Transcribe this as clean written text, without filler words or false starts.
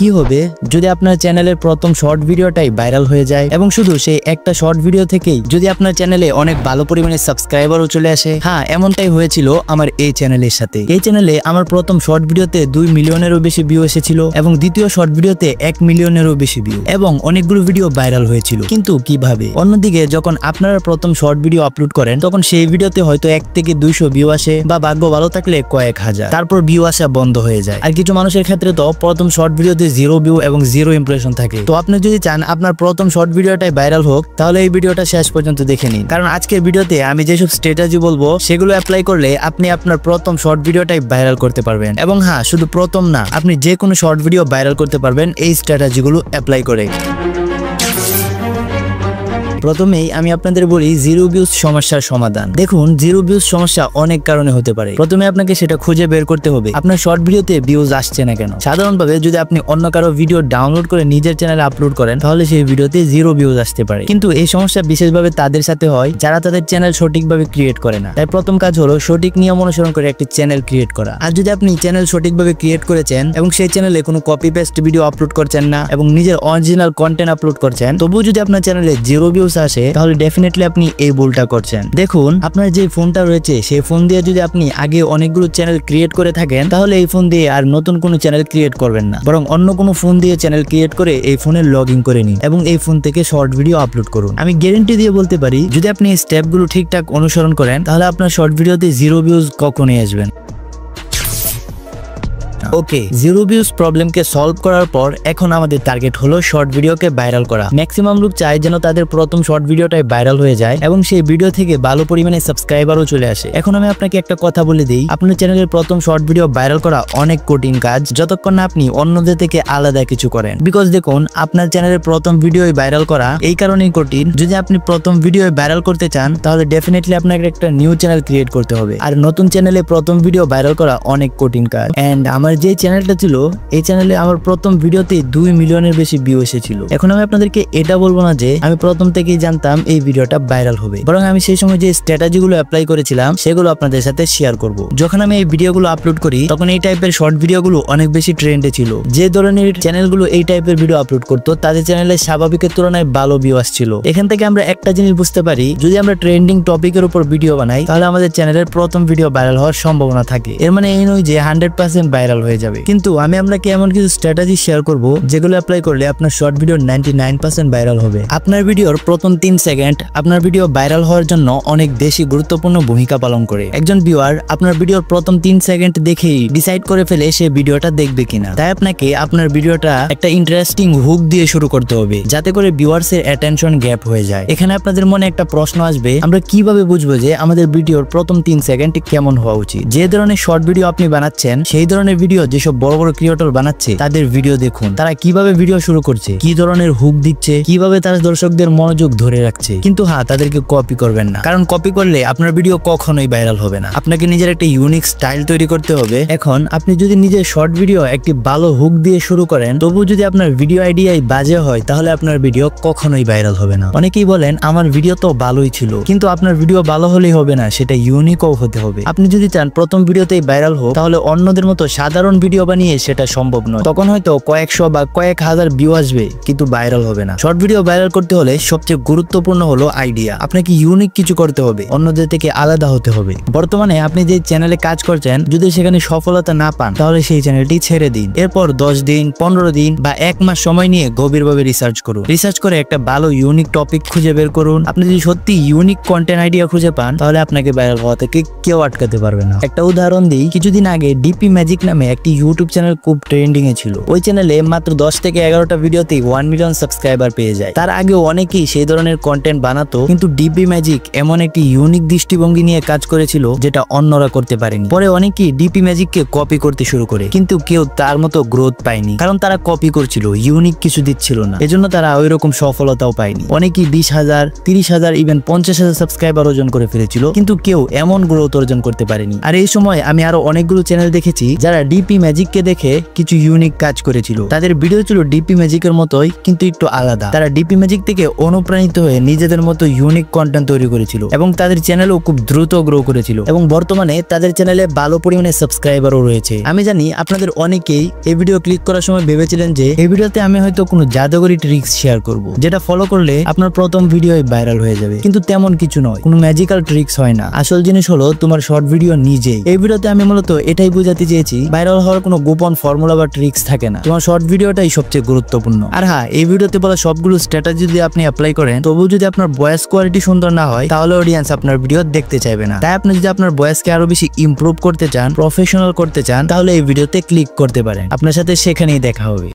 কি হবে যদি আপনার চ্যানেলের প্রথম শর্ট ভিডিওটাই ভাইরাল হয়ে যায় এবং শুধু সেই একটা শর্ট ভিডিও থেকেই যদি আপনার চ্যানেলে অনেক ভালো পরিমাণে সাবস্ক্রাইবারও চলে আসে। হ্যাঁ, এমনটাই হয়েছিল আমার এই চ্যানেলের সাথে। এই চ্যানেলে আমার প্রথম শর্ট ভিডিওতে 2 মিলিয়নেরও বেশি ভিউ এসেছিল এবং দ্বিতীয় শর্ট ভিডিওতে 1 মিলিয়নেরও বেশি ভিউ এবং অনেকগুলো ভিডিও ভাইরাল হয়েছিল। কিন্তু কিভাবে? অন্যদিকে যখন আপনারা প্রথম শর্ট ভিডিও আপলোড করেন তখন সেই ভিডিওতে হয়তো 1 থেকে 200 ভিউ আসে বা ভাগ্য ভালো থাকলে কয়েক হাজার, তারপর ভিউ আসা বন্ধ হয়ে যায়। আর কিছু মানুষের ক্ষেত্রে তো প্রথম শর্ট ভিডিওতে 0 ভিউ এবং 0 ইমপ্রেশন থাকে। তো আপনি যদি চান আপনার প্রথম শর্ট ভিডিওটাই ভাইরাল হোক তাহলে এই ভিডিওটা শেষ পর্যন্ত দেখে নিন, কারণ আজকের ভিডিওতে আমি যেসব স্ট্র্যাটেজি বলবো সেগুলো অ্যাপ্লাই করলে আপনি আপনার প্রথম শর্ট ভিডিওটাই ভাইরাল করতে পারবেন। এবং হ্যাঁ, শুধু প্রথম না, আপনি যে কোনো শর্ট ভিডিও ভাইরাল করতে পারবেন এই স্ট্র্যাটেজিগুলো অ্যাপ্লাই করে। প্রথমেই আমি আপনাদের বলি জিরো ভিউজ সমস্যার সমাধান। দেখুন, জিরো ভিউজ সমস্যা অনেক কারণে হতে পারে। প্রথমে আপনাকে সেটা খুঁজে বের করতে হবে আপনার শর্ট ভিডিওতে ভিউজ আসছে না কেন। সাধারণভাবে যদি আপনি অন্য কারো ভিডিও ডাউনলোড করে নিজের চ্যানেলে আপলোড করেন তাহলে সেই ভিডিওতে 0 ভিউজ আসতে পারে। কিন্তু এই সমস্যা বিশেষভাবে তাদের সাথে হয় যারা তাদের চ্যানেল সঠিকভাবে ক্রিয়েট করে না। তাই প্রথম কাজ হলো সঠিক নিয়ম অনুসরণ করে একটি চ্যানেল ক্রিয়েট করা। আর যদি আপনি চ্যানেল সঠিকভাবে ক্রিয়েট করেছেন এবং সেই চ্যানেলে কোনো কপি পেস্ট ভিডিও আপলোড করছেন না এবং নিজের অরিজিনাল কন্টেন্ট আপলোড করছেন, তবুও যদি আপনার চ্যানেলে 0 ভিউজ আসে তাহলে ডেফিনেটলি আপনি এই ভুলটা করছেন। দেখুন, আপনার যে ফোনটা রয়েছে সেই ফোন দিয়ে যদি আপনি আগে অনেকগুলো চ্যানেল ক্রিয়েট করে থাকেন তাহলে এই ফোন দিয়ে আর নতুন কোনো চ্যানেল ক্রিয়েট করবেন না, বরং অন্য কোনো ফোন দিয়ে চ্যানেল ক্রিয়েট করে এই ফোনে লগ ইন করে নিন এবং এই ফোন থেকে শর্ট ভিডিও আপলোড করুন। আমি গ্যারান্টি দিয়ে বলতে পারি যদি আপনি এই স্টেপগুলো ঠিকঠাক অনুসরণ করেন তাহলে আপনার শর্ট ভিডিওতে 0 ভিউজ কখনোই আসবেন। ওকে, 0 ভিউজ প্রবলেমকে সলভ করার পর এখন আমাদের টার্গেট হলো শর্ট ভিডিওকে ভাইরাল করা। ম্যাক্সিমাম লোক চায় যেন তাদের প্রথম শর্ট ভিডিওটাই ভাইরাল হয়ে যায় এবং সেই ভিডিও থেকে ভালো পরিমাণে সাবস্ক্রাইবারও চলে আসে। এখন আমি আপনাকে একটা কথা বলে দিই, আপনার চ্যানেলের প্রথম শর্ট ভিডিও ভাইরাল করা অনেক কঠিন কাজ যতক্ষণ না আপনি অন্যদের থেকে আলাদা কিছু করেন। বিকজ দেখুন, আপনার চ্যানেলের প্রথম ভিডিও ভাইরাল করা এই কারণেই কঠিন, যদি আপনি প্রথম ভিডিও ভাইরাল করতে চান তাহলে ডেফিনেটলি আপনাকে একটা নিউ চ্যানেল ক্রিয়েট করতে হবে। আর নতুন চ্যানেলে প্রথম ভিডিও ভাইরাল করা অনেক কঠিন কাজ। এন্ড আমার যে চ্যানেলটা ছিল এই চ্যানেলে আমার প্রথম ভিডিওতে 2 মিলিয়নের বেশি ভিউ এসেছিল। এখন আমি আপনাদেরকে এটা বলবো না যে আমি প্রথম থেকেই জানতাম এই ভিডিওটা ভাইরাল হবে, বরং আমি সেই সময় যে স্ট্র্যাটেজিগুলো অ্যাপ্লাই করেছিলাম সেগুলো আপনাদের সাথে শেয়ার করব। যখন আমি এই ভিডিওগুলো আপলোড করি তখন এই টাইপের শর্ট ভিডিওগুলো অনেক বেশি ট্রেন্ডে ছিল। যে ধরনের চ্যানেলগুলো এই টাইপের ভিডিও আপলোড করতো তাদের চ্যানেলে স্বাভাবিকের তুলনায় ভালো ভিউ আসছিল। এখান থেকে আমরা একটা জিনিস বুঝতে পারি, যদি আমরা ট্রেন্ডিং টপিকের উপর ভিডিও বানাই তাহলে আমাদের চ্যানেলের প্রথম ভিডিও ভাইরাল হওয়ার সম্ভাবনা থাকে। এর মানে এই নয় যে 100% ভাইরাল হয়ে যাবে, কিন্তু আমি আপনাকে এমন কিছু স্ট্র্যাটেজি শেয়ার করব যেগুলো অ্যাপ্লাই করলে আপনার শর্ট ভিডিও 99% ভাইরাল হবে। আপনার ভিডিওর প্রথম 3 সেকেন্ড আপনার ভিডিও ভাইরাল হওয়ার জন্য অনেক বেশি গুরুত্বপূর্ণ ভূমিকা পালন করে। একজন ভিউয়ার আপনার ভিডিওর প্রথম 3 সেকেন্ড দেখেই ডিসাইড করে ফেলে সে ভিডিওটা দেখবে কিনা। তাই আপনাকে আপনার ভিডিওটা একটা ইন্টারেস্টিং হুক দিয়ে শুরু করতে হবে যাতে করে ভিউয়ার্সের অ্যাটেনশন গ্যাপ হয়ে যায়। এখানে আপনাদের মনে একটা প্রশ্ন আসবে, আমরা কিভাবে বুঝবো যে আমাদের ভিডিওর প্রথম 3 সেকেন্ড কেমন হওয়া উচিত? যে ধরনের শর্ট ভিডিও আপনি বানাচ্ছেন সেই ধরনের ভিডিও যেসব বড় বড় ক্রিয়েটর বানাচ্ছে তাদের ভিডিও দেখুন, তারা কিভাবে ভিডিও শুরু করছে, কি ধরনের হুক দিচ্ছে, কিভাবে তারা দর্শকদের মনোযোগ ধরে রাখছে। কিন্তু হ্যাঁ, তাদেরকে কপি করবেন না, কারণ কপি করলে আপনার ভিডিও কখনোই ভাইরাল হবে না। আপনাকে নিজের একটা ইউনিক স্টাইল তৈরি করতে হবে। এখন আপনি যদি নিজের শর্ট ভিডিও একটি ভালো হুক দিয়ে শুরু করেন তবু যদি আপনার ভিডিও আইডিয়াই বাজে হয় তাহলে আপনার ভিডিও কখনোই ভাইরাল হবে না। অনেকেই বলেন আমার ভিডিও তো ভালোই ছিল, কিন্তু আপনার ভিডিও ভালো হলেই হবে না, সেটা ইউনিকও হতে হবে। আপনি যদি চান প্রথম ভিডিওতেই ভাইরাল হোক তাহলে অন্যদের মতো সাধারণ ভিডিও বানিয়ে সেটা সম্ভব নয়। তখন হয়তো কয়েকশো বা কয়েক হাজার ভিউ আসবে কিন্তু ভাইরাল হবে না। শর্ট ভিডিও ভাইরাল করতে হলে সবচেয়ে গুরুত্বপূর্ণ হলো আইডিয়া। আপনাকে ইউনিক কিছু করতে হবে, অন্যদের থেকে আলাদা হতে হবে। বর্তমানে আপনি যে চ্যানেলে কাজ করছেন যদি সেখানে সফলতা না পান তাহলে সেই চ্যানেলটি ছেড়ে দিন। এরপর 10 দিন, 15 দিন বা 1 মাস সময় নিয়ে গভীরভাবে রিসার্চ করুন। রিসার্চ করে একটা ভালো ইউনিক টপিক খুঁজে বের করুন। আপনি যদি সত্যি ইউনিক কন্টেন্ট আইডিয়া খুঁজে পান তাহলে আপনাকে ভাইরাল হওয়া থেকে কেউ আটকাতে পারবে না। একটা উদাহরণ দিই, কিছুদিন আগে ডিপি ম্যাজিক নামে একটি ইউটিউব চ্যানেল খুব ট্রেন্ডিং এ ছিল। ওই চ্যানেলে মাত্র 10 থেকে 11টা ভিডিওতে 1 মিলিয়ন সাবস্ক্রাইবার পেয়ে যায়। তার আগে অনেকেই সেই ধরনের কন্টেন্ট বানাতো, কিন্তু ডিপি ম্যাজিক এমন একটি ইউনিক দৃষ্টিভঙ্গি নিয়ে কাজ করেছিল যেটা অন্যরা করতে পারেনি। পরে অনেকেই ডিপি ম্যাজিককে কপি করতে শুরু করে, কিন্তু কেউ তার মতো গ্রোথ পায়নি, কারণ তারা কপি করছিল, ইউনিক কিছু দিচ্ছিল না। এজন্য তারা ওই রকম সফলতাও পায়নি। অনেকেই 20,000, 30,000, ইভেন 50,000 সাবস্ক্রাইবার অর্জন করে ফেলেছিল, কিন্তু কেউ এমন গ্রোথ অর্জন করতে পারেনি। আর এই সময় আমি আরো অনেকগুলো চ্যানেল দেখেছি যারা ডিপি ম্যাজিককে দেখে কিছু ইউনিক কাজ করেছিল। তাদের ভিডিও ছিল ডিপি ম্যাজিকের মতোই কিন্তু একটু আলাদা। তারা ডিপি ম্যাজিক থেকে অনুপ্রাণিত হয়ে নিজেদের মতো ইউনিক কন্টেন্ট তৈরি করেছিল এবং তাদের চ্যানেলও খুব দ্রুত গ্রো করেছিল এবং বর্তমানে তাদের চ্যানেলে ভালো পরিমাণে সাবস্ক্রাইবারও রয়েছে। আমি জানি আপনাদের অনেকেই এই ভিডিও ক্লিক করার সময় ভেবেছিলেন যে এই ভিডিওতে আমি হয়তো কোনো জাদুকরি ট্রিক্স শেয়ার করব, যেটা ফলো করলে আপনার প্রথম ভিডিওই ভাইরাল হয়ে যাবে। কিন্তু তেমন কিছু নয়, কোনো ম্যাজিক্যাল ট্রিক্স হয় না। আসল জিনিস হলো তোমার শর্ট ভিডিও নিজেই। এই ভিডিওতে আমি মূলত এটাই বোঝাতে চেয়েছি, ভাইরাল হওয়ার কোনো গোপন ফর্মুলা বা ট্রিক্স থাকে না, তোমার শর্ট ভিডিওটাই সবচেয়ে গুরুত্বপূর্ণ। আর হ্যাঁ, এই ভিডিওতে বলা সবগুলো স্ট্র্যাটেজি যদি আপনি অ্যাপ্লাই করেন, তবু যদি আপনার ভয়েস কোয়ালিটি সুন্দর না হয়, তাহলে অডিয়েন্স আপনার ভিডিও দেখতে চাইবে না। তাই আপনি যদি আপনার ভয়েসকে আরো বেশি ইমপ্রুভ করতে চান, প্রফেশনাল করতে চান, তাহলে এই ভিডিওতে ক্লিক করতে পারেন। আপনার সাথে সেখানেই দেখা হবে।